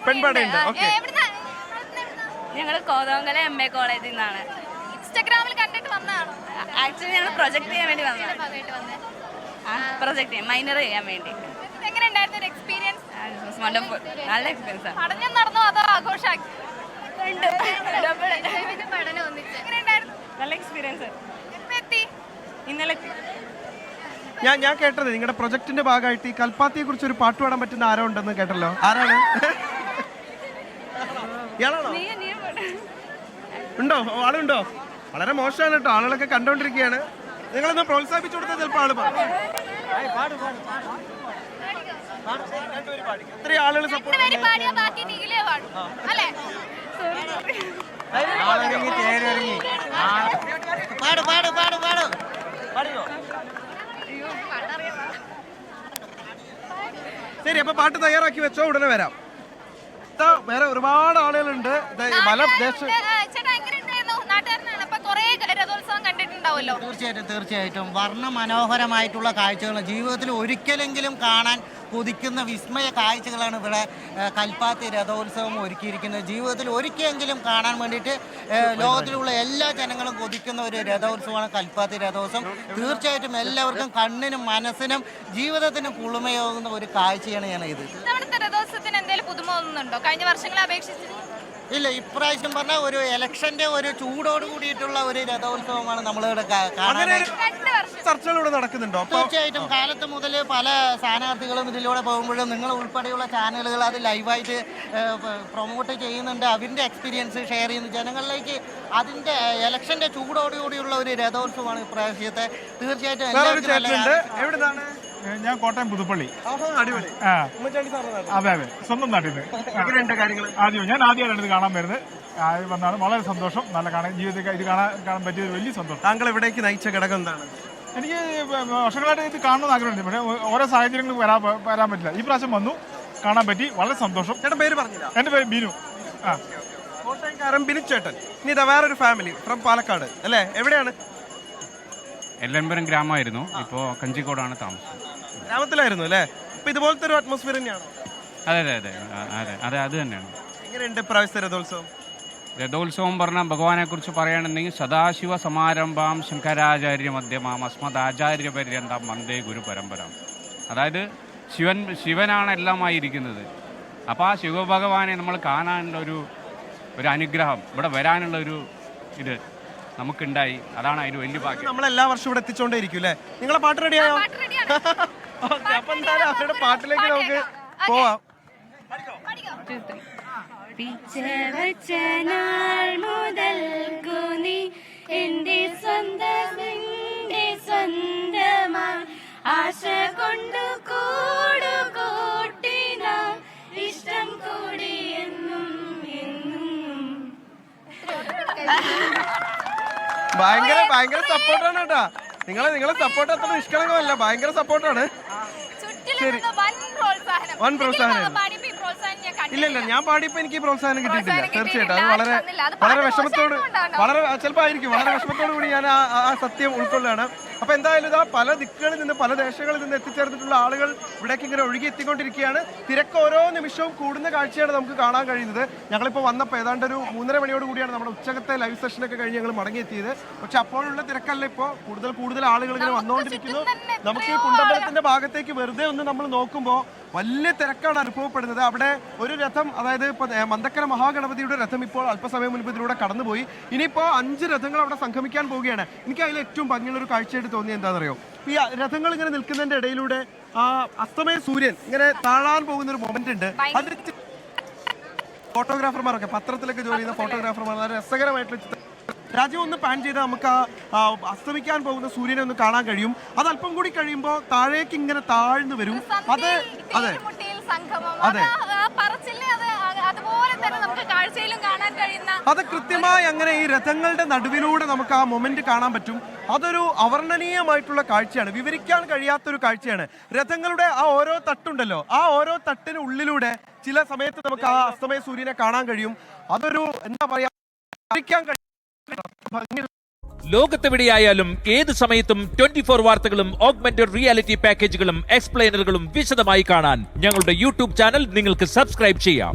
പെൺപടയുണ്ട്. ഞങ്ങൾ കോതമംഗലം MA കോളേജിൽ നിന്നാണ്. ഇൻസ്റ്റാഗ്രാമിൽ കണ്ടിട്ട് വന്നതാണ്. ആക്ച്വലി ഞങ്ങൾ പ്രൊജക്ട് ചെയ്യാൻ വേണ്ടി വന്നതാണ്. പ്രൊജക്ട് ചെയ്യാൻ മൈനർ ചെയ്യാൻ വേണ്ടി. എങ്ങനെയുണ്ടായിരുന്നു എക്സ്പീരിയൻസ്? വണ്ടർഫുൾ. നല്ല എക്സ്പീരിയൻസ് ആണ്. പഠനം നടന്നോ അതോ ആഘോഷാക്കി? നല്ല എക്സ്പീരിയൻസ്. ഇന്നലെ ഞാൻ കേട്ടത് നിങ്ങളുടെ പ്രൊജക്ടിന്റെ ഭാഗമായിട്ട് ഈ കൽപ്പാത്തിയെ കുറിച്ച് ഒരു പാട്ട് പാടാൻ പറ്റുന്ന ആരോ ഉണ്ടെന്ന് കേട്ടല്ലോ. ആരാണ്? ഇയാളാണോ? ഉണ്ടോ? ആളുണ്ടോ? വളരെ മോശമാണ് കേട്ടോ. ആളുകളൊക്കെ കണ്ടോണ്ടിരിക്കുകയാണ്. നിങ്ങളൊന്ന് പ്രോത്സാഹിപ്പിച്ചു കൊടുത്താൽ ചിലപ്പോൾ ആള് പാടും. ഇത്രയും ആളുകൾ സപ്പോർട്ട് ശരി. അപ്പൊ പാട്ട് തയ്യാറാക്കി വെച്ചോ, ഉടനെ വരാം. വേറെ ഒരുപാട് ആളുകളുണ്ട്. തീർച്ചയായിട്ടും വർണ്ണമനോഹരമായിട്ടുള്ള കാഴ്ചകൾ ജീവിതത്തിൽ ഒരിക്കലെങ്കിലും കാണാൻ കൊതിക്കുന്ന വിസ്മയ കാഴ്ചകളാണ് ഇവിടെ കൽപ്പാത്തി രഥോത്സവം ഒരുക്കിയിരിക്കുന്നത്. ജീവിതത്തിൽ ഒരിക്കലെങ്കിലും കാണാൻ വേണ്ടിയിട്ട് ലോകത്തിലുള്ള എല്ലാ ജനങ്ങളും കൊതിക്കുന്ന ഒരു രഥോത്സവമാണ് കൽപ്പാത്തി രഥോത്സവം. തീർച്ചയായിട്ടും എല്ലാവർക്കും കണ്ണിനും മനസ്സിനും ജീവിതത്തിനും കുളിമയാകുന്ന ഒരു കാഴ്ചയാണ് ഇത്. കഴിഞ്ഞ വർഷങ്ങളെ അപേക്ഷിച്ച് ഇല്ല, ഇപ്രാവശ്യം പറഞ്ഞാൽ ഒരു ഇലക്ഷന്റെ ഒരു ചൂടോട് കൂടിയിട്ടുള്ള ഒരു രഥോത്സവമാണ് നമ്മളിവിടെ ചർച്ചകളിലൂടെ നടക്കുന്നുണ്ടോ? തീർച്ചയായിട്ടും കാലത്ത് മുതൽ പല സ്ഥാനാർത്ഥികളും ഇതിലൂടെ പോകുമ്പോഴും നിങ്ങൾ ഉൾപ്പെടെയുള്ള ചാനലുകൾ അത് ലൈവായിട്ട് പ്രൊമോട്ട് ചെയ്യുന്നുണ്ട്. അവരുടെ എക്സ്പീരിയൻസ് ഷെയർ ചെയ്യുന്നു ജനങ്ങളിലേക്ക്. അതിന്റെ ഇലക്ഷന്റെ ചൂടോടുകൂടിയുള്ള ഒരു രഥോത്സവമാണ് ഇപ്രാവശ്യത്തെ. തീർച്ചയായിട്ടും ഞാൻ കോട്ടയം പുതുപ്പള്ളി. അതെ അതെ, സ്വന്തം നാട്ടിൽ നിന്ന്. ആദ്യമായിട്ടാണ് ഇത് കാണാൻ വരുന്നത്. വന്നാണ് വളരെ സന്തോഷം. നല്ല കാണാൻ ജീവിതത്തിൽ ഇത് കാണാൻ പറ്റിയത് വലിയ സന്തോഷം. താങ്കൾ ഇവിടേക്ക് നയിച്ച ഘടകം എന്താണ്? എനിക്ക് വർഷങ്ങളായിട്ട് ഇത് കാണണമെന്ന് ആഗ്രഹമുണ്ട്. പക്ഷേ ഓരോ സാഹചര്യങ്ങളും വരാൻ പറ്റില്ല. ഈ പ്രാവശ്യം വന്നു, കാണാൻ പറ്റി, വളരെ സന്തോഷം. ചേട്ടൻ പേര് പറഞ്ഞില്ല? എൻ്റെ പേര് ബിനു. കോട്ടയംകാരൻ ബിനു ചേട്ടൻ. ഇനി ഇതാ വേറൊരു ഫാമിലി ഫ്രം പാലക്കാട് അല്ലേ? എവിടെയാണ്? എല്ലമ്പരം ഗ്രാമമായിരുന്നു, ഇപ്പോൾ കഞ്ചിക്കോടാണ് താമസം. ഗ്രാമത്തിലായിരുന്നു അല്ലേ? അപ്പൊ ഇതുപോലത്തെ ഒരു അറ്റ്മോസ്ഫിയർ തന്നെയാണോ? അതെ അതെ അതെ അതെ അതെ അത് തന്നെയാണ്. എങ്ങനെയുണ്ട് പ്രാവശ്യത്തെ രഥോത്സവം? രഥോത്സവം പറഞ്ഞാൽ ഭഗവാനെ കുറിച്ച് പറയുകയാണെന്നുണ്ടെങ്കിൽ സദാശിവ സമാരംഭാം ശങ്കരാചാര്യ മധ്യമാം അസ്മദാചാര്യ പര്യന്തം വന്ദേ ഗുരു പരമ്പര. അതായത് ശിവനാണ് എല്ലാമായിരിക്കുന്നത്. അപ്പോൾ ആ ശിവഭഗവാനെ നമ്മൾ കാണാനുള്ള ഒരു അനുഗ്രഹം, ഇവിടെ വരാനുള്ള ഒരു ഇത് നമുക്കുണ്ടായി. അതാണ് അതിന് വലിയ ഭാഗ്യം. നമ്മൾ എല്ലാ വർഷവും ഇവിടെ എത്തിച്ചോണ്ടേ ഇരിക്കും അല്ലേ? നിങ്ങളെ പാട്ട് റെഡിയായോ? അപ്പൊ എന്തായാലും അവരുടെ പാട്ടിലേക്ക് നമുക്ക് പോവാം. ആശ കൊണ്ടു കൂടുകൂട്ടിന ഇഷ്ടം കൂടി എന്നും ഭയങ്കര സപ്പോർട്ടാണ് കേട്ടാ. നിങ്ങളെ സപ്പോർട്ട് അത്ര നിഷ്കളങ്കമല്ല, ഭയങ്കര സപ്പോർട്ടാണ്. വൻ പ്രോത്സാഹനം. ഇല്ല, ഞാൻ പാടിയപ്പോ എനിക്ക് പ്രോത്സാഹനം കിട്ടിയിട്ടില്ല. തീർച്ചയായിട്ടും അത് വളരെ വിഷമത്തോട് ചിലപ്പോൾ ആയിരിക്കും, വളരെ വിഷമത്തോടു കൂടി ഞാൻ ആ സത്യം ഉൾക്കൊള്ളുകയാണ്. അപ്പൊ എന്തായാലും ഇതാ പല ദിക്കുകളിൽ നിന്ന് പല ദേശങ്ങളിൽ നിന്ന് എത്തിച്ചേർന്നിട്ടുള്ള ആളുകൾ ഇവിടേക്ക് ഇങ്ങനെ ഒഴുകി എത്തിക്കൊണ്ടിരിക്കുകയാണ്. തിരക്ക് ഓരോ നിമിഷവും കൂടുന്ന കാഴ്ചയാണ് നമുക്ക് കാണാൻ കഴിയുന്നത്. ഞങ്ങളിപ്പോൾ വന്നപ്പോൾ ഏതാണ്ട് ഒരു 3:30 മണിയോട് കൂടിയാണ് നമ്മുടെ ഉച്ചകത്തെ ലൈവ് സെഷനൊക്കെ കഴിഞ്ഞ് ഞങ്ങൾ മടങ്ങിയെത്തിയത്. പക്ഷെ അപ്പോഴുള്ള തിരക്കല്ല, ഇപ്പോൾ കൂടുതൽ ആളുകൾ ഇങ്ങനെ വന്നുകൊണ്ടിരിക്കുന്നു. നമുക്ക് ഈ കുണ്ടമ്പലത്തിന്റെ ഭാഗത്തേക്ക് വെറുതെ ഒന്ന് നമ്മൾ നോക്കുമ്പോൾ വലിയ തിരക്കാണ് അനുഭവപ്പെടുന്നത്. അവിടെ ഒരു രഥം, അതായത് ഇപ്പൊ മന്ദക്കര മഹാഗണപതിയുടെ രഥം ഇപ്പോൾ അല്പസമയം മുൻപ് ഇതിലൂടെ കടന്നുപോയി. ഇനിയിപ്പോൾ 5 രഥങ്ങൾ അവിടെ സംഗമിക്കാൻ പോവുകയാണ്. എനിക്ക് അതിൽ ഏറ്റവും ഭംഗിയുള്ള ഒരു കാഴ്ചയായിട്ട് തോന്നി എന്താണെന്നറിയോ? ഈ രഥങ്ങൾ ഇങ്ങനെ നിൽക്കുന്നതിന്റെ ഇടയിലൂടെ ആ അസ്തമയ സൂര്യൻ ഇങ്ങനെ താഴാൻ പോകുന്ന ഒരു മൊമെന്റ് ഉണ്ട്. അത് ഫോട്ടോഗ്രാഫർമാരൊക്കെ, പത്രത്തിലൊക്കെ ജോലി ചെയ്യുന്ന ഫോട്ടോഗ്രാഫർമാർ വളരെ രസകരമായിട്ടുള്ള രാജ്യം ഒന്ന് പാൻ ചെയ്താൽ നമുക്ക് ആ അസ്തമിക്കാൻ പോകുന്ന സൂര്യനെ ഒന്ന് കാണാൻ കഴിയും. അത് അല്പം കൂടി കഴിയുമ്പോൾ താഴേക്ക് ഇങ്ങനെ താഴ്ന്നു വരും. അതെ അതെ അതെ, അത് കൃത്യമായി അങ്ങനെ ഈ രഥങ്ങളുടെ നടുവിലൂടെ നമുക്ക് ആ മൊമെന്റ് കാണാൻ പറ്റും. അതൊരു അവർണ്ണനീയമായിട്ടുള്ള കാഴ്ചയാണ്, വിവരിക്കാൻ കഴിയാത്തൊരു കാഴ്ചയാണ്. രഥങ്ങളുടെ ആ ഓരോ തട്ടുണ്ടല്ലോ, ആ ഓരോ തട്ടിന് ഉള്ളിലൂടെ ചില സമയത്ത് നമുക്ക് ആ അസ്തമയ സൂര്യനെ കാണാൻ കഴിയും. അതൊരു എന്താ പറയാ, വിവരിക്കാൻ കഴിയും. ലോകത്തെവിടെയായാലും ഏത് സമയത്തും 24 വാർത്തകളും ഓഗ്മെന്റഡ് റിയാലിറ്റി പാക്കേജുകളും എക്സ്പ്ലെയിനറുകളും വിശദമായി കാണാൻ ഞങ്ങളുടെ യൂട്യൂബ് ചാനൽ നിങ്ങൾക്ക് സബ്സ്ക്രൈബ് ചെയ്യാം.